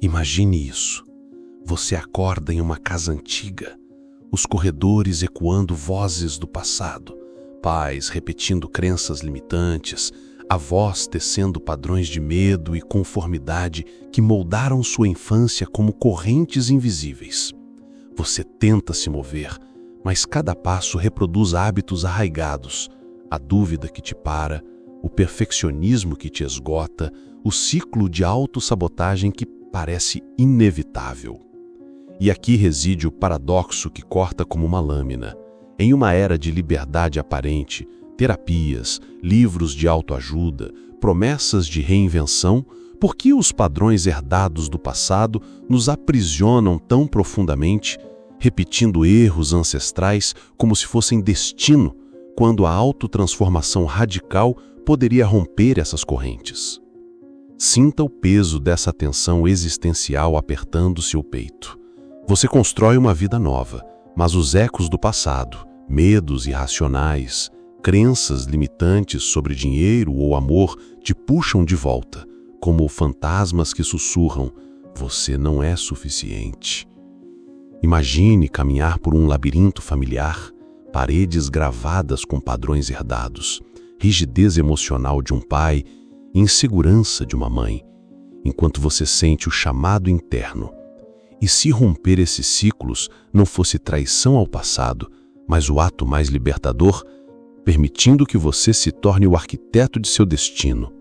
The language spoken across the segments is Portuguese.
Imagine isso. Você acorda em uma casa antiga, os corredores ecoando vozes do passado, pais repetindo crenças limitantes, avós tecendo padrões de medo e conformidade que moldaram sua infância como correntes invisíveis. Você tenta se mover, mas cada passo reproduz hábitos arraigados, a dúvida que te para, o perfeccionismo que te esgota, o ciclo de autossabotagem que parece inevitável. E aqui reside o paradoxo que corta como uma lâmina. Em uma era de liberdade aparente, terapias, livros de autoajuda, promessas de reinvenção, por que os padrões herdados do passado nos aprisionam tão profundamente, repetindo erros ancestrais como se fossem destino, quando a autotransformação radical poderia romper essas correntes? Sinta o peso dessa tensão existencial apertando seu peito. Você constrói uma vida nova, mas os ecos do passado, medos irracionais, crenças limitantes sobre dinheiro ou amor te puxam de volta, como fantasmas que sussurram: você não é suficiente. Imagine caminhar por um labirinto familiar, paredes gravadas com padrões herdados, rigidez emocional de um pai, insegurança de uma mãe, enquanto você sente o chamado interno. E se romper esses ciclos não fosse traição ao passado, mas o ato mais libertador, permitindo que você se torne o arquiteto de seu destino?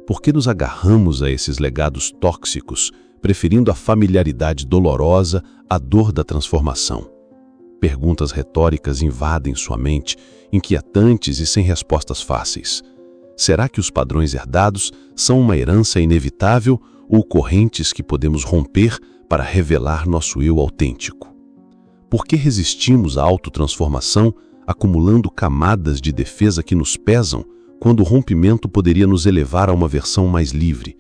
Por que nos agarramos a esses legados tóxicos, preferindo a familiaridade dolorosa à dor da transformação? Perguntas retóricas invadem sua mente, inquietantes e sem respostas fáceis. Será que os padrões herdados são uma herança inevitável ou correntes que podemos romper para revelar nosso eu autêntico? Por que resistimos à autotransformação, acumulando camadas de defesa que nos pesam, quando o rompimento poderia nos elevar a uma versão mais livre?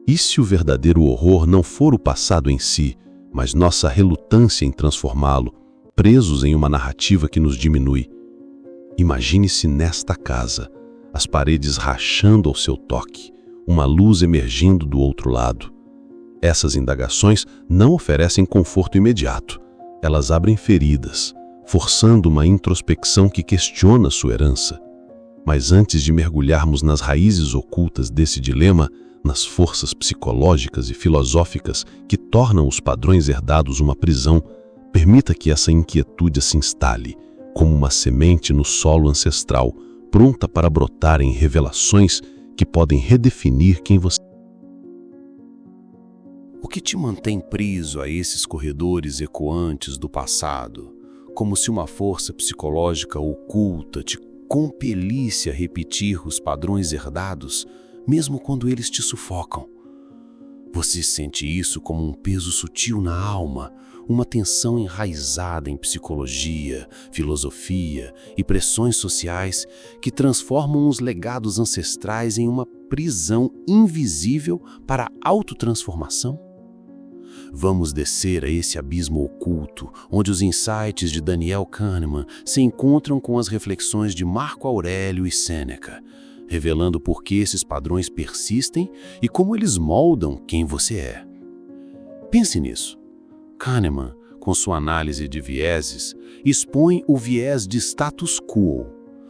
E se o verdadeiro horror não for o passado em si, mas nossa relutância em transformá-lo, presos em uma narrativa que nos diminui? Imagine-se nesta casa, as paredes rachando ao seu toque, uma luz emergindo do outro lado. Essas indagações não oferecem conforto imediato. Elas abrem feridas, forçando uma introspecção que questiona sua herança. Mas antes de mergulharmos nas raízes ocultas desse dilema, nas forças psicológicas e filosóficas que tornam os padrões herdados uma prisão, permita que essa inquietude se instale, como uma semente no solo ancestral, pronta para brotar em revelações que podem redefinir quem você é. O que te mantém preso a esses corredores ecoantes do passado, como se uma força psicológica oculta te compelisse a repetir os padrões herdados, mesmo quando eles te sufocam? Você sente isso como um peso sutil na alma, uma tensão enraizada em psicologia, filosofia e pressões sociais que transformam os legados ancestrais em uma prisão invisível para a autotransformação? Vamos descer a esse abismo oculto, onde os insights de Daniel Kahneman se encontram com as reflexões de Marco Aurélio e Sêneca, revelando por que esses padrões persistem e como eles moldam quem você é. Pense nisso. Kahneman, com sua análise de vieses, expõe o viés de status quo.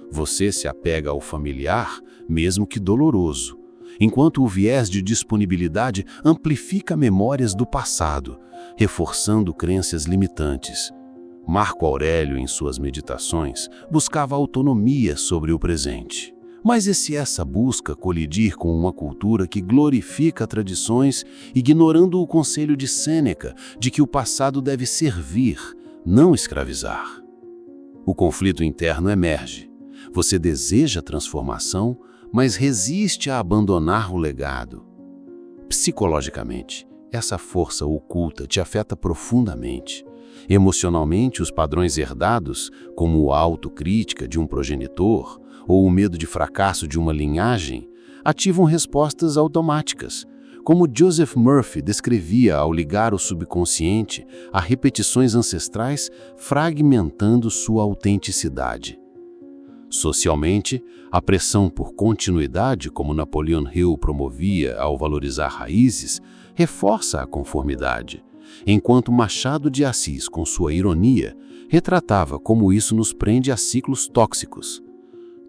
Você se apega ao familiar, mesmo que doloroso, enquanto o viés de disponibilidade amplifica memórias do passado, reforçando crenças limitantes. Marco Aurélio, em suas meditações, buscava autonomia sobre o presente. Mas e se essa busca colidir com uma cultura que glorifica tradições, ignorando o conselho de Sêneca de que o passado deve servir, não escravizar? O conflito interno emerge. Você deseja transformação, mas resiste a abandonar o legado. Psicologicamente, essa força oculta te afeta profundamente. Emocionalmente, os padrões herdados, como a autocrítica de um progenitor ou o medo de fracasso de uma linhagem, ativam respostas automáticas, como Joseph Murphy descrevia ao ligar o subconsciente a repetições ancestrais, fragmentando sua autenticidade. Socialmente, a pressão por continuidade, como Napoleon Hill promovia ao valorizar raízes, reforça a conformidade, enquanto Machado de Assis, com sua ironia, retratava como isso nos prende a ciclos tóxicos.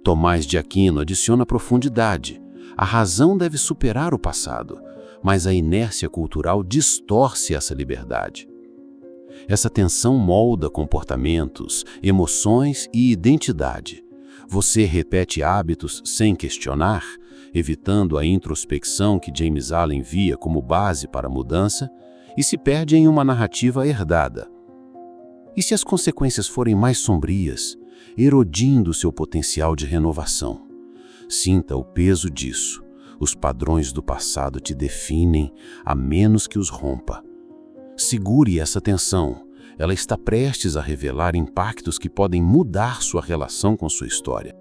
Tomás de Aquino adiciona profundidade. A razão deve superar o passado, mas a inércia cultural distorce essa liberdade. Essa tensão molda comportamentos, emoções e identidade. Você repete hábitos sem questionar, evitando a introspecção que James Allen via como base para a mudança, e se perde em uma narrativa herdada. E se as consequências forem mais sombrias, erodindo seu potencial de renovação? Sinta o peso disso. Os padrões do passado te definem, a menos que os rompa. Segure essa tensão. Ela está prestes a revelar impactos que podem mudar sua relação com sua história.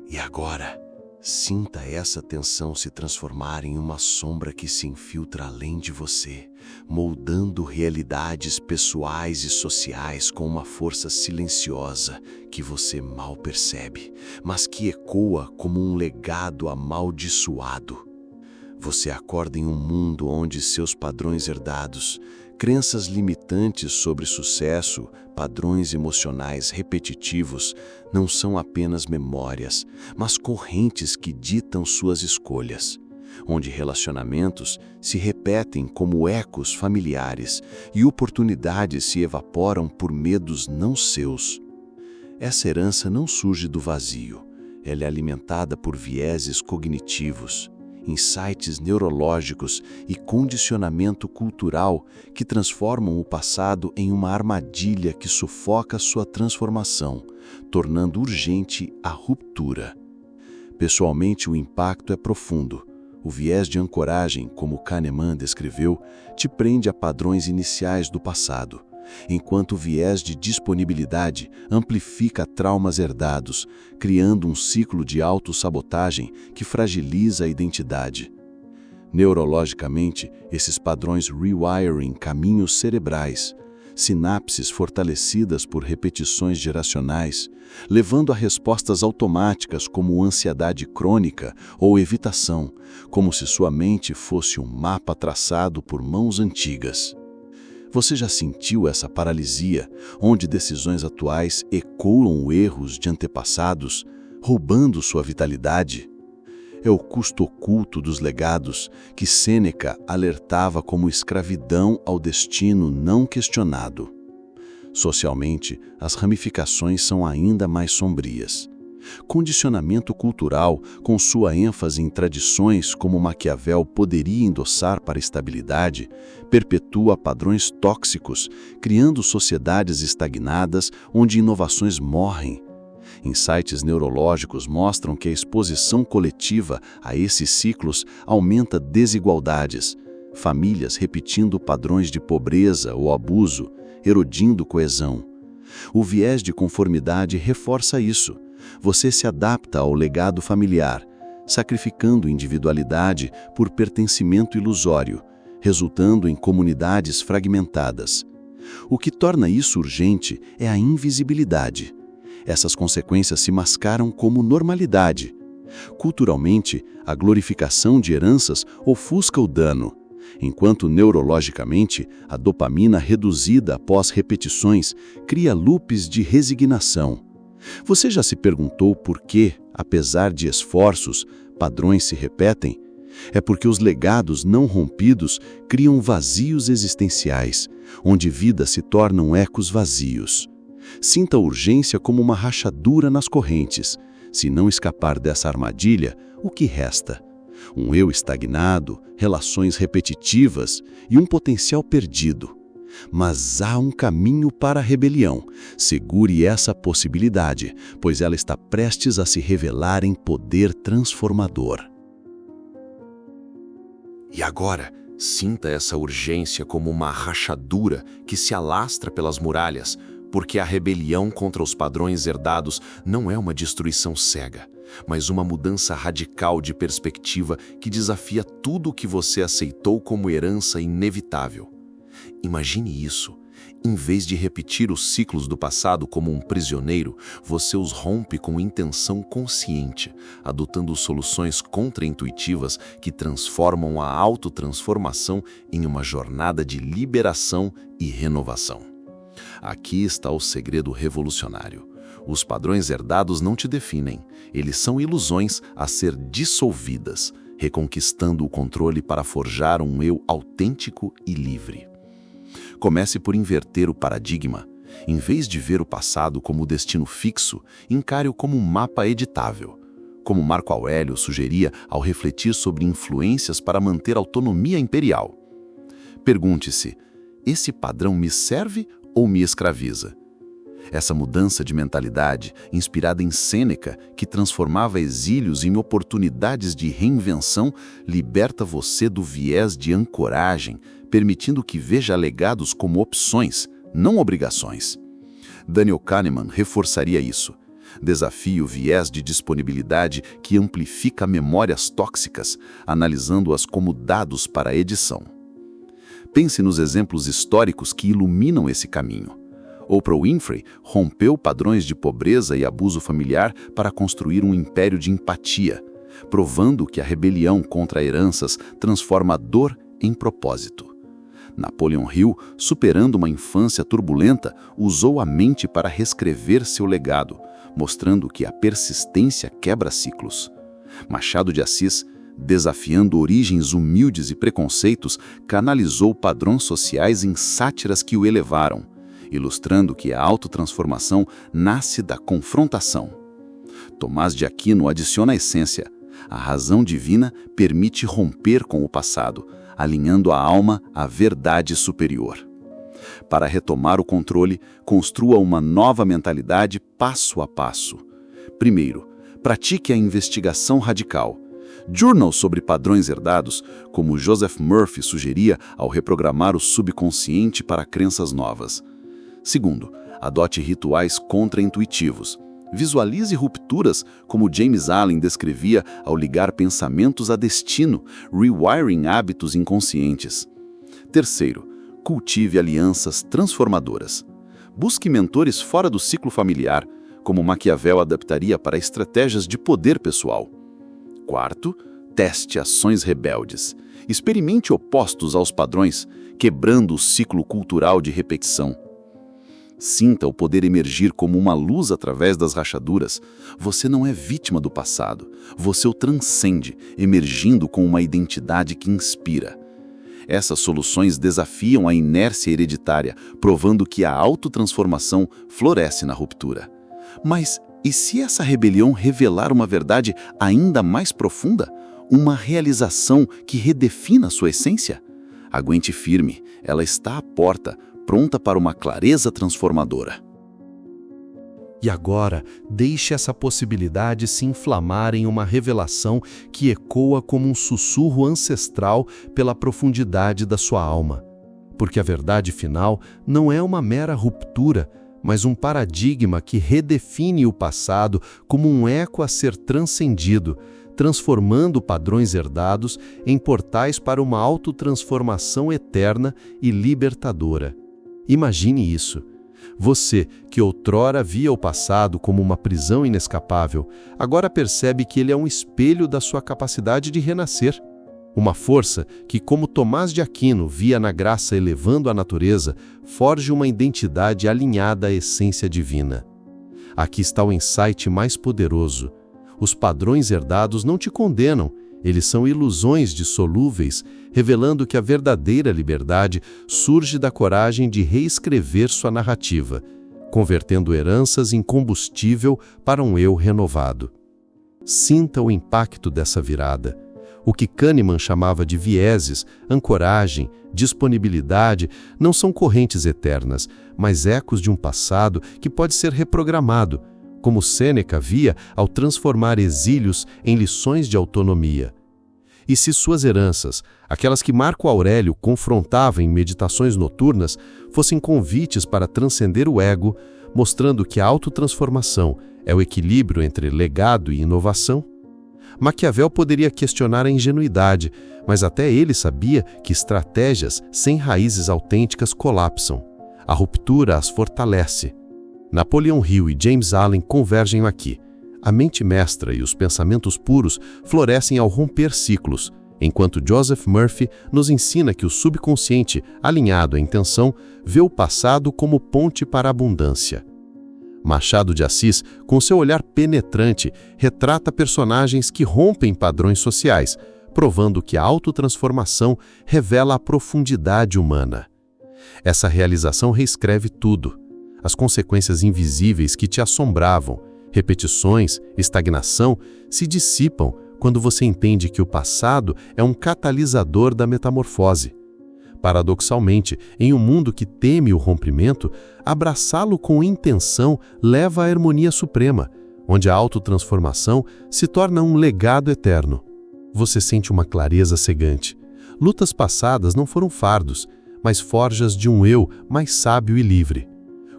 E agora, sinta essa tensão se transformar em uma sombra que se infiltra além de você, moldando realidades pessoais e sociais com uma força silenciosa que você mal percebe, mas que ecoa como um legado amaldiçoado. Você acorda em um mundo onde seus padrões herdados, crenças limitantes sobre sucesso, padrões emocionais repetitivos, não são apenas memórias, mas correntes que ditam suas escolhas, onde relacionamentos se repetem como ecos familiares e oportunidades se evaporam por medos não seus. Essa herança não surge do vazio, ela é alimentada por vieses cognitivos, insights neurológicos e condicionamento cultural que transformam o passado em uma armadilha que sufoca sua transformação, tornando urgente a ruptura. Pessoalmente, o impacto é profundo. O viés de ancoragem, como Kahneman descreveu, te prende a padrões iniciais do passado, enquanto o viés de disponibilidade amplifica traumas herdados, criando um ciclo de autossabotagem que fragiliza a identidade. Neurologicamente, esses padrões rewiring caminhos cerebrais, sinapses fortalecidas por repetições geracionais, levando a respostas automáticas como ansiedade crônica ou evitação, como se sua mente fosse um mapa traçado por mãos antigas. Você já sentiu essa paralisia, onde decisões atuais ecoam erros de antepassados, roubando sua vitalidade? É o custo oculto dos legados que Sêneca alertava como escravidão ao destino não questionado. Socialmente, as ramificações são ainda mais sombrias. Condicionamento cultural, com sua ênfase em tradições como Maquiavel poderia endossar para a estabilidade, perpetua padrões tóxicos, criando sociedades estagnadas onde inovações morrem. Insights neurológicos mostram que a exposição coletiva a esses ciclos aumenta desigualdades, famílias repetindo padrões de pobreza ou abuso, erodindo coesão. O viés de conformidade reforça isso. Você se adapta ao legado familiar, sacrificando individualidade por pertencimento ilusório, resultando em comunidades fragmentadas. O que torna isso urgente é a invisibilidade. Essas consequências se mascaram como normalidade. Culturalmente, a glorificação de heranças ofusca o dano, enquanto neurologicamente, a dopamina reduzida após repetições cria loops de resignação. Você já se perguntou por que, apesar de esforços, padrões se repetem? É porque os legados não rompidos criam vazios existenciais, onde vidas se tornam ecos vazios. Sinta a urgência como uma rachadura nas correntes. Se não escapar dessa armadilha, o que resta? Um eu estagnado, relações repetitivas e um potencial perdido. Mas há um caminho para a rebelião. Segure essa possibilidade, pois ela está prestes a se revelar em poder transformador. E agora, sinta essa urgência como uma rachadura que se alastra pelas muralhas, porque a rebelião contra os padrões herdados não é uma destruição cega, mas uma mudança radical de perspectiva que desafia tudo o que você aceitou como herança inevitável. Imagine isso. Em vez de repetir os ciclos do passado como um prisioneiro, você os rompe com intenção consciente, adotando soluções contraintuitivas que transformam a autotransformação em uma jornada de liberação e renovação. Aqui está o segredo revolucionário. Os padrões herdados não te definem, eles são ilusões a ser dissolvidas, reconquistando o controle para forjar um eu autêntico e livre. Comece por inverter o paradigma. Em vez de ver o passado como destino fixo, encare-o como um mapa editável. Como Marco Aurélio sugeria ao refletir sobre influências para manter a autonomia imperial. Pergunte-se, esse padrão me serve ou me escraviza? Essa mudança de mentalidade, inspirada em Sêneca, que transformava exílios em oportunidades de reinvenção, liberta você do viés de ancoragem, permitindo que veja legados como opções, não obrigações. Daniel Kahneman reforçaria isso. Desafie o viés de disponibilidade que amplifica memórias tóxicas, analisando-as como dados para a edição. Pense nos exemplos históricos que iluminam esse caminho. Oprah Winfrey rompeu padrões de pobreza e abuso familiar para construir um império de empatia, provando que a rebelião contra heranças transforma a dor em propósito. Napoleon Hill, superando uma infância turbulenta, usou a mente para reescrever seu legado, mostrando que a persistência quebra ciclos. Machado de Assis, desafiando origens humildes e preconceitos, canalizou padrões sociais em sátiras que o elevaram, ilustrando que a autotransformação nasce da confrontação. Tomás de Aquino adiciona a essência. A razão divina permite romper com o passado, alinhando a alma à verdade superior. Para retomar o controle, construa uma nova mentalidade passo a passo. Primeiro, pratique a investigação radical. Journal sobre padrões herdados, como Joseph Murphy sugeria ao reprogramar o subconsciente para crenças novas. Segundo, adote rituais contraintuitivos. Visualize rupturas, como James Allen descrevia ao ligar pensamentos a destino, rewiring hábitos inconscientes. Terceiro, cultive alianças transformadoras. Busque mentores fora do ciclo familiar, como Maquiavel adaptaria para estratégias de poder pessoal. Quarto, teste ações rebeldes. Experimente opostos aos padrões, quebrando o ciclo cultural de repetição. Sinta o poder emergir como uma luz através das rachaduras. Você não é vítima do passado. Você o transcende, emergindo com uma identidade que inspira. Essas soluções desafiam a inércia hereditária, provando que a autotransformação floresce na ruptura. Mas e se essa rebelião revelar uma verdade ainda mais profunda? Uma realização que redefina sua essência? Aguente firme, ela está à porta, pronta para uma clareza transformadora. E agora, deixe essa possibilidade se inflamar em uma revelação que ecoa como um sussurro ancestral pela profundidade da sua alma. Porque a verdade final não é uma mera ruptura, mas um paradigma que redefine o passado como um eco a ser transcendido, transformando padrões herdados em portais para uma autotransformação eterna e libertadora. Imagine isso. Você, que outrora via o passado como uma prisão inescapável, agora percebe que ele é um espelho da sua capacidade de renascer. Uma força que, como Tomás de Aquino via na graça elevando a natureza, forge uma identidade alinhada à essência divina. Aqui está o insight mais poderoso. Os padrões herdados não te condenam, eles são ilusões dissolúveis, revelando que a verdadeira liberdade surge da coragem de reescrever sua narrativa, convertendo heranças em combustível para um eu renovado. Sinta o impacto dessa virada. O que Kahneman chamava de vieses, ancoragem, disponibilidade, não são correntes eternas, mas ecos de um passado que pode ser reprogramado, como Sêneca via ao transformar exílios em lições de autonomia. E se suas heranças, aquelas que Marco Aurélio confrontava em meditações noturnas, fossem convites para transcender o ego, mostrando que a autotransformação é o equilíbrio entre legado e inovação? Maquiavel poderia questionar a ingenuidade, mas até ele sabia que estratégias sem raízes autênticas colapsam. A ruptura as fortalece. Napoleon Hill e James Allen convergem aqui. A mente mestra e os pensamentos puros florescem ao romper ciclos, enquanto Joseph Murphy nos ensina que o subconsciente, alinhado à intenção, vê o passado como ponte para a abundância. Machado de Assis, com seu olhar penetrante, retrata personagens que rompem padrões sociais, provando que a autotransformação revela a profundidade humana. Essa realização reescreve tudo. As consequências invisíveis que te assombravam, repetições, estagnação, se dissipam quando você entende que o passado é um catalisador da metamorfose. Paradoxalmente, em um mundo que teme o rompimento, abraçá-lo com intenção leva à harmonia suprema, onde a autotransformação se torna um legado eterno. Você sente uma clareza cegante. Lutas passadas não foram fardos, mas forjas de um eu mais sábio e livre.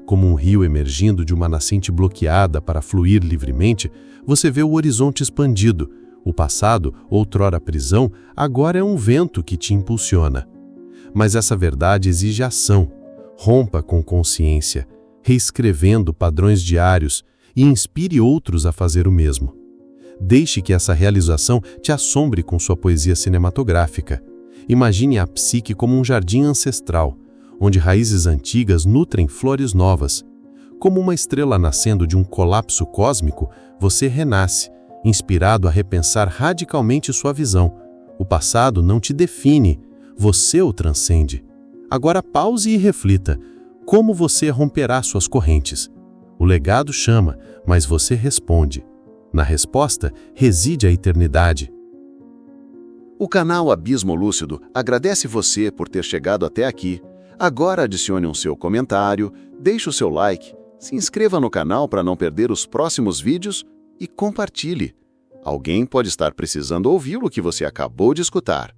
Como um rio emergindo de uma nascente bloqueada para fluir livremente, você vê o horizonte expandido. O passado, outrora prisão, agora é um vento que te impulsiona. Mas essa verdade exige ação. Rompa com consciência, reescrevendo padrões diários e inspire outros a fazer o mesmo. Deixe que essa realização te assombre com sua poesia cinematográfica. Imagine a psique como um jardim ancestral, onde raízes antigas nutrem flores novas. Como uma estrela nascendo de um colapso cósmico, você renasce, inspirado a repensar radicalmente sua visão. O passado não te define, você o transcende. Agora pause e reflita. Como você romperá suas correntes? O legado chama, mas você responde. Na resposta reside a eternidade. O canal Abismo Lúcido agradece você por ter chegado até aqui. Agora adicione um seu comentário, deixe o seu like, se inscreva no canal para não perder os próximos vídeos e compartilhe. Alguém pode estar precisando ouvir o que você acabou de escutar.